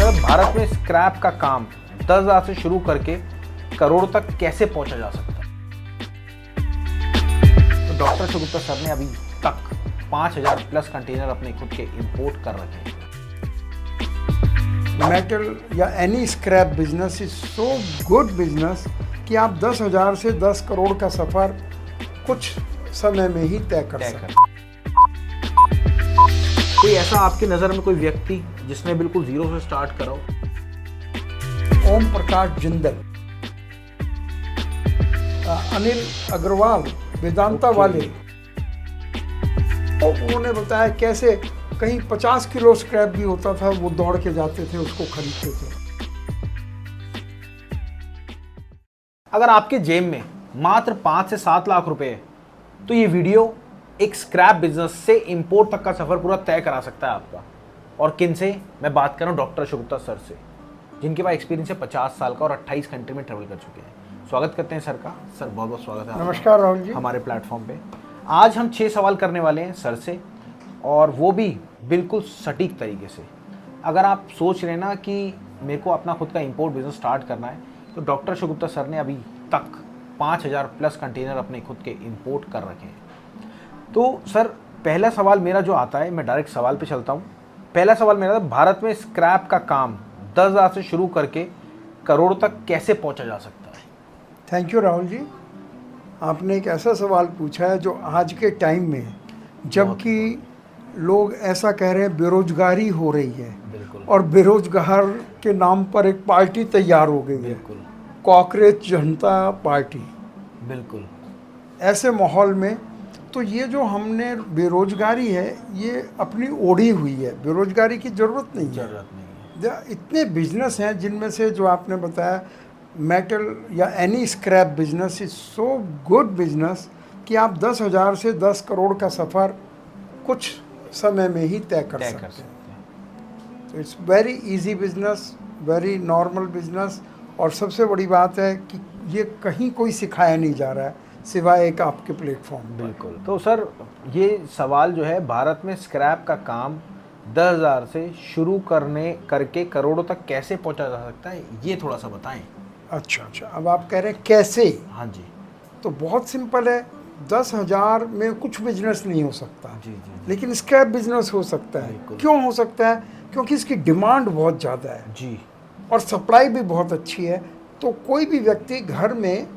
मेरा भारत में स्क्रैप का काम 10,000 से शुरू करके करोड़ तक कैसे पहुंचा जा सकता है। तो डॉक्टर शुगुप्ता सर ने अभी तक 5,000 प्लस कंटेनर अपने खुद के इंपोर्ट कर रखे हैं। मेटल या any scrap business is so good business कि आप 10,000 से 10 करोड़ का सफर कुछ समय में ही तय कर सकते हैं। कोई ऐसा आपकी नज़र में कोई व्यक्ति जिसने बिल्कुल जीरो से स्टार्ट करा हो? ओम प्रकाश जिंदल, अनिल अग्रवाल, वेदांता वाले, तो उन्होंने बताया कैसे कहीं 50 किलो स्क्रैप भी होता था, वो दौड़ के जाते थे, उसको खरीदते थे। अगर आपके जेब में मात्र 5 से 7 लाख रुपए है तो ये वीडियो एक स्क्रैप बिजनेस से इंपोर्ट तक का सफर पूरा तय करा सकता है आपका। और किन से मैं बात कर रहा हूँ? डॉक्टर शुगुप्ता सर से, जिनके पास एक्सपीरियंस है 50 साल का और 28 कंट्री में ट्रेवल कर चुके हैं। स्वागत करते हैं सर का। सर बहुत बहुत स्वागत है। नमस्कार राहुल जी, हमारे प्लेटफॉर्म पे आज हम 6 सवाल करने वाले हैं सर से, और वो भी बिल्कुल सटीक तरीके से। अगर आप सोच रहे हैं ना कि मेरे को अपना खुद का इंपोर्ट बिजनेस स्टार्ट करना है, तो डॉक्टर शुगुप्ता सर ने अभी तक 5,000 प्लस कंटेनर अपने खुद के इंपोर्ट कर रखे हैं। तो सर पहला सवाल मेरा जो आता है, मैं डायरेक्ट सवाल पे चलता हूँ। पहला सवाल मेरा था, भारत में स्क्रैप का काम 10,000 से शुरू करके करोड़ तक कैसे पहुँचा जा सकता है? Thank you Rahul ji. आपने एक ऐसा सवाल पूछा है जो आज के टाइम में, जबकि लोग ऐसा कह रहे हैं बेरोजगारी हो रही है, बिल्कुल, और बेरोजगार के नाम पर एक पार्टी तैयार हो गई है, बिल्कुल, कॉकरोच जनता पार्टी। बिल्कुल। ऐसे माहौल में तो ये जो हमने बेरोजगारी है, ये अपनी ओढ़ी हुई है, बेरोजगारी की ज़रूरत नहीं है। जरूरत नहीं है। इतने बिजनेस हैं जिनमें से जो आपने बताया, मेटल या any scrap business is so good business कि आप 10,000 से 10 करोड़ का सफ़र कुछ समय में ही तय कर सकते हैं। तो it's very easy business, very normal business. और सबसे बड़ी बात है कि ये कहीं कोई सिखाया नहीं जा रहा है सिवाय एक आपके प्लेटफॉर्म। बिल्कुल। तो सर ये सवाल जो है, भारत में स्क्रैप का काम 10,000 से शुरू करके करोड़ों तक कैसे पहुंचा जा सकता है, ये थोड़ा सा बताएं। अच्छा, अब आप कह रहे हैं कैसे? हाँ जी। तो बहुत सिंपल है। 10,000 में कुछ बिजनेस नहीं हो सकता, जी, जी। लेकिन स्क्रैप बिजनेस हो सकता है। क्यों हो सकता है? क्योंकि इसकी डिमांड बहुत ज़्यादा है जी, और सप्लाई भी बहुत अच्छी है। तो कोई भी व्यक्ति घर में,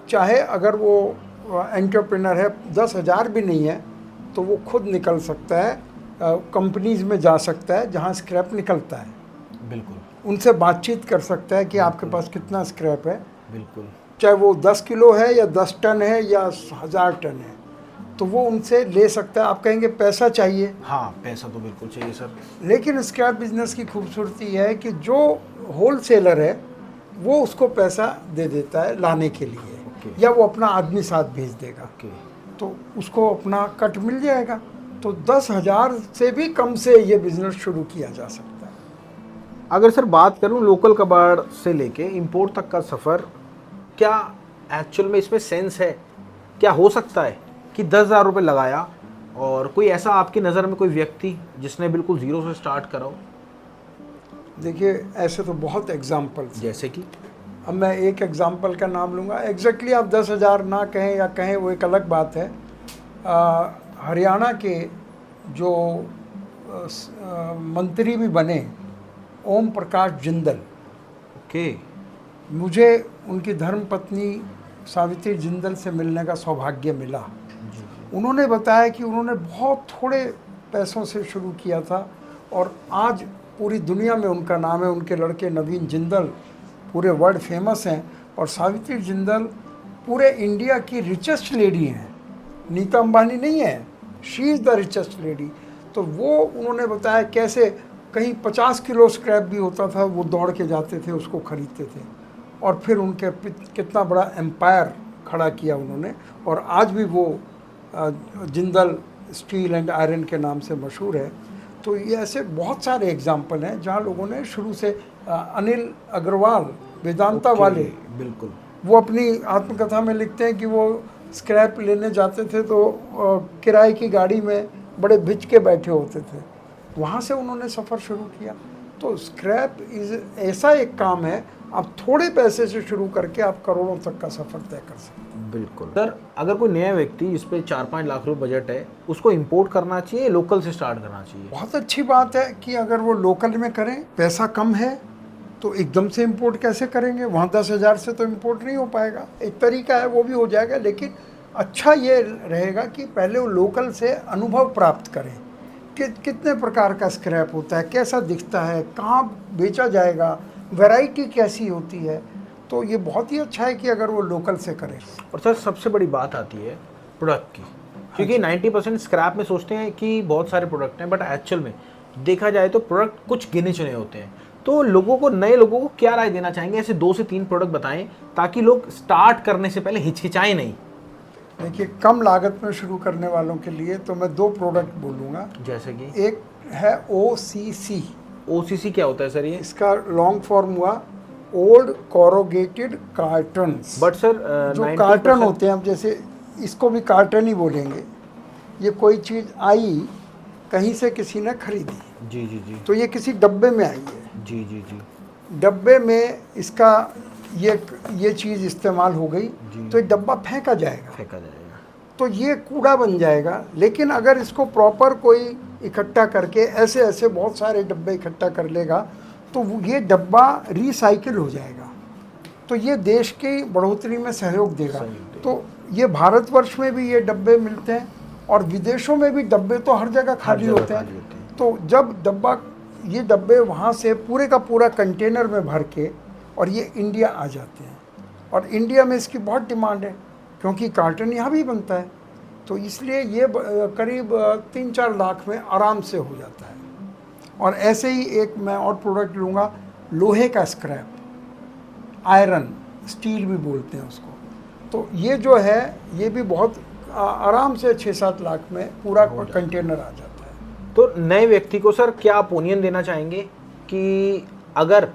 चाहे अगर वो एंटरप्रेन्योर है, 10,000 भी नहीं है तो वो खुद निकल सकता है, कंपनीज में जा सकता है जहाँ स्क्रैप निकलता है, बिल्कुल, उनसे बातचीत कर सकता है कि आपके पास कितना स्क्रैप है, बिल्कुल, चाहे वो 10 किलो है या 10 टन है या 1,000 टन है, तो वो उनसे ले सकता है। आप कहेंगे पैसा चाहिए, हाँ पैसा तो बिल्कुल चाहिए सर। लेकिन स्क्रैप बिजनेस की खूबसूरती है कि जो होलसेलर है वो उसको पैसा दे देता है लाने के लिए, या वो अपना आदमी साथ भेज देगा, तो उसको अपना कट मिल जाएगा। तो 10,000 से भी कम से ये बिजनेस शुरू किया जा सकता है। अगर सर बात करूं लोकल कबाड़ से लेके इंपोर्ट तक का सफ़र, क्या एक्चुअल में इसमें सेंस है? क्या हो सकता है कि 10,000 रुपये लगाया और कोई ऐसा आपकी नज़र में कोई व्यक्ति जिसने बिल्कुल ज़ीरो से स्टार्ट करा हो? देखिए, ऐसे तो बहुत एग्जाम्पल्स, जैसे कि अब मैं एक एग्जाम्पल का नाम लूँगा। एग्जैक्टली आप 10,000 ना कहें या कहें, वो एक अलग बात है। हरियाणा के जो मंत्री भी बने, ओम प्रकाश जिंदल, ओके, मुझे उनकी धर्मपत्नी सावित्री जिंदल से मिलने का सौभाग्य मिला। उन्होंने बताया कि उन्होंने बहुत थोड़े पैसों से शुरू किया था और आज पूरी दुनिया में उनका नाम है। उनके लड़के नवीन जिंदल पूरे वर्ल्ड फेमस हैं, और सावित्री जिंदल पूरे इंडिया की रिचेस्ट लेडी हैं। नीता अंबानी नहीं है, she is the richest lady. तो वो उन्होंने बताया कैसे कहीं 50 किलो स्क्रैप भी होता था, वो दौड़ के जाते थे, उसको खरीदते थे, और फिर उनके कितना बड़ा एम्पायर खड़ा किया उन्होंने। और आज भी वो जिंदल स्टील एंड आयरन के नाम से मशहूर है। तो ये ऐसे बहुत सारे एग्जाम्पल हैं जहाँ लोगों ने शुरू से, अनिल अग्रवाल, वेदांता वाले, बिल्कुल, वो अपनी आत्मकथा में लिखते हैं कि वो स्क्रैप लेने जाते थे तो किराए की गाड़ी में बड़े भिज के बैठे होते थे। वहाँ से उन्होंने सफ़र शुरू किया। तो स्क्रैप इज ऐसा एक काम है, आप थोड़े पैसे से शुरू करके आप करोड़ों तक का सफर तय कर सकते हैं। बिल्कुल सर, अगर कोई नया व्यक्ति जिस पे 4-5 लाख रुपए बजट है, उसको इंपोर्ट करना चाहिए, लोकल से स्टार्ट करना चाहिए? बहुत अच्छी बात है कि अगर वो लोकल में करें, पैसा कम है तो एकदम से इंपोर्ट कैसे करेंगे, वहाँ 10,000 से तो इंपोर्ट नहीं हो पाएगा। एक तरीका है, वो भी हो जाएगा, लेकिन अच्छा ये रहेगा कि पहले वो लोकल से अनुभव प्राप्त करें कि कितने प्रकार का स्क्रैप होता है, कैसा दिखता है, कहाँ बेचा जाएगा, वैरायटी कैसी होती है। तो ये बहुत ही अच्छा है कि अगर वो लोकल से करें। और सर सबसे बड़ी बात आती है प्रोडक्ट की, क्योंकि 90% स्क्रैप में सोचते हैं कि बहुत सारे प्रोडक्ट हैं, बट एक्चुअल में देखा जाए तो प्रोडक्ट कुछ गिने चुने होते हैं। तो लोगों को, नए लोगों को क्या राय देना चाहेंगे? ऐसे 2 से 3 प्रोडक्ट बताएं ताकि लोग स्टार्ट करने से पहले हिचकिचाएं नहीं। देखिए, कम लागत में शुरू करने वालों के लिए तो मैं 2 प्रोडक्ट बोलूँगा। जैसे कि एक है OCC। OCC क्या होता है सर ये? इसका लॉन्ग फॉर्म हुआ old corrugated cottons. But sir जो कार्टन होते हैं, अब जैसे इसको भी कार्टन ही बोलेंगे। ये कोई चीज़ आई कहीं से, किसी ने खरीदी, जी जी जी तो ये किसी डब्बे में आई है। जी जी जी डब्बे में इसका ये चीज़ इस्तेमाल हो गई, तो ये डब्बा फेंका जाएगा, तो ये कूड़ा बन जाएगा। लेकिन अगर इसको प्रॉपर कोई इकट्ठा करके ऐसे ऐसे बहुत सारे डब्बे इकट्ठा कर लेगा, तो ये डब्बा रिसाइकिल हो जाएगा, तो ये देश की बढ़ोतरी में सहयोग देगा। तो ये भारतवर्ष में भी ये डब्बे मिलते हैं, और विदेशों में भी डब्बे तो हर जगह खाली होते हैं। तो जब ये डब्बे वहाँ से पूरे का पूरा कंटेनर में भर के और ये इंडिया आ जाते हैं, और इंडिया में इसकी बहुत डिमांड है, क्योंकि कार्टन यहाँ भी बनता है। तो इसलिए ये करीब 3-4 लाख में आराम से हो जाता है। और ऐसे ही एक मैं और प्रोडक्ट लूँगा, लोहे का स्क्रैप, आयरन, स्टील भी बोलते हैं उसको। तो ये जो है, ये भी बहुत आराम से 6-7 लाख में पूरा कंटेनर आ जाता है। तो नए व्यक्ति को सर क्या ओपिनियन देना चाहेंगे कि अगर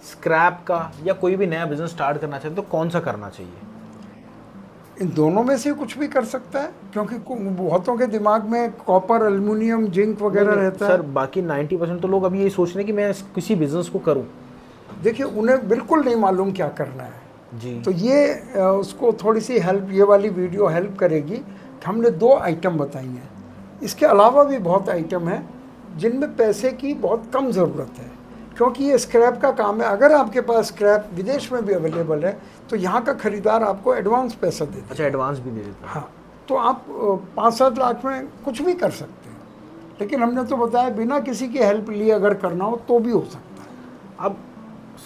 स्क्रैप का या कोई भी नया बिजनेस स्टार्ट करना चाहे तो कौन सा करना चाहिए? इन दोनों में से कुछ भी कर सकता है, क्योंकि बहुतों के दिमाग में कॉपर, एल्युमिनियम, जिंक वगैरह रहता है। सर बाकी 90% तो लोग अभी ये सोच रहे हैं कि मैं किसी बिजनेस को करूं। देखिए, उन्हें बिल्कुल नहीं मालूम क्या करना है जी। तो ये उसको थोड़ी सी हेल्प, ये वाली वीडियो हेल्प करेगी कि हमने 2 आइटम बताई हैं। इसके अलावा भी बहुत आइटम हैं जिनमें पैसे की बहुत कम ज़रूरत है, क्योंकि ये स्क्रैप का काम है। अगर आपके पास स्क्रैप विदेश में भी अवेलेबल है, तो यहाँ का खरीदार आपको एडवांस पैसा देता है। अच्छा, एडवांस भी दे देता है? हाँ, तो आप 5-7 लाख में कुछ भी कर सकते हैं। लेकिन हमने तो बताया, बिना किसी की हेल्प लिए अगर करना हो तो भी हो सकता है। अब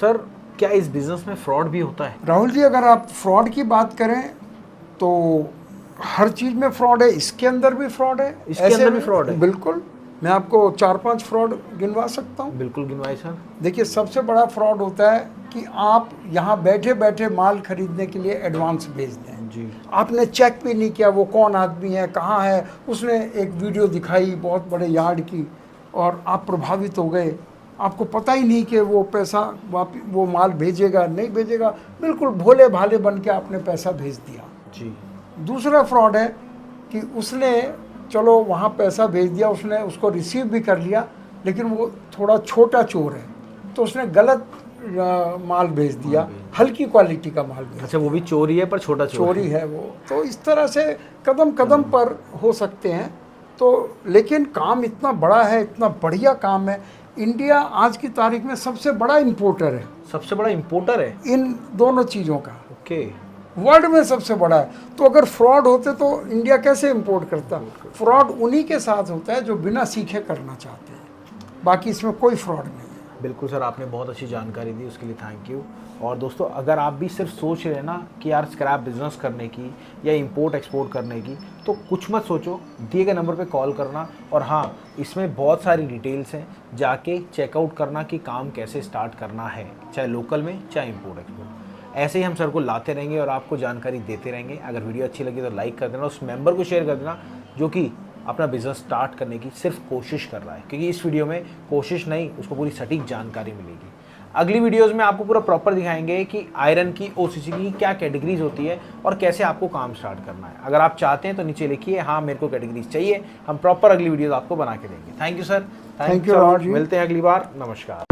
सर क्या इस बिजनेस में फ्रॉड भी होता है? राहुल जी, अगर आप फ्रॉड की बात करें तो हर चीज़ में फ्रॉड है, इसके अंदर भी फ्रॉड है। इसके अंदर भी फ्रॉड है? बिल्कुल, मैं आपको 4-5 फ्रॉड गिनवा सकता हूँ। बिल्कुल गिनवाइए सर। देखिए, सबसे बड़ा फ्रॉड होता है कि आप यहाँ बैठे बैठे माल खरीदने के लिए एडवांस भेज दें जी। आपने चेक भी नहीं किया वो कौन आदमी है, कहाँ है। उसने एक वीडियो दिखाई बहुत बड़े यार्ड की, और आप प्रभावित हो गए। आपको पता ही नहीं कि वो पैसा वो माल भेजेगा नहीं भेजेगा, बिल्कुल भोले भाले बन के आपने पैसा भेज दिया जी। दूसरा फ्रॉड है कि उसने चलो वहाँ पैसा भेज दिया, उसने उसको रिसीव भी कर लिया, लेकिन वो थोड़ा छोटा चोर है, तो उसने गलत माल भेज दिया, हल्की क्वालिटी का माल भेज। अच्छा, वो भी चोरी है पर छोटा चोरी है वो। तो इस तरह से कदम कदम पर हो सकते हैं। तो लेकिन काम इतना बड़ा है, इतना बढ़िया काम है। इंडिया आज की तारीख में सबसे बड़ा इंपोर्टर है। सबसे बड़ा इंपोर्टर है इन दोनों चीज़ों का। ओके। वर्ल्ड में सबसे बड़ा है। तो अगर फ्रॉड होते तो इंडिया कैसे इंपोर्ट करता? फ्रॉड उन्हीं के साथ होता है जो बिना सीखे करना चाहते हैं, बाकी इसमें कोई फ्रॉड नहीं है। बिल्कुल सर, आपने बहुत अच्छी जानकारी दी, उसके लिए थैंक यू। और दोस्तों, अगर आप भी सिर्फ सोच रहे हैं ना कि यार स्क्रैप बिजनेस करने की या इंपोर्ट एक्सपोर्ट करने की, तो कुछ मत सोचो, दिए गए नंबर पे कॉल करना। और हाँ, इसमें बहुत सारी डिटेल्स हैं, जाके चेकआउट करना कि काम कैसे स्टार्ट करना है, चाहे लोकल में चाहे इंपोर्ट एक्सपोर्ट। ऐसे ही हम सर को लाते रहेंगे और आपको जानकारी देते रहेंगे। अगर वीडियो अच्छी लगी तो लाइक कर देना, उस मेंबर को शेयर कर देना जो कि अपना बिजनेस स्टार्ट करने की सिर्फ कोशिश कर रहा है, क्योंकि इस वीडियो में कोशिश नहीं, उसको पूरी सटीक जानकारी मिलेगी। अगली वीडियोस में आपको पूरा प्रॉपर दिखाएंगे कि आयरन की, OCC की क्या कैटेगरीज होती है और कैसे आपको काम स्टार्ट करना है। अगर आप चाहते हैं तो नीचे लिखिए हाँ मेरे को कैटेगरीज चाहिए, हम प्रॉपर अगली वीडियोस आपको बना के देंगे। Thank you sir. Thank you, Rahul ji. मिलते हैं अगली बार। नमस्कार।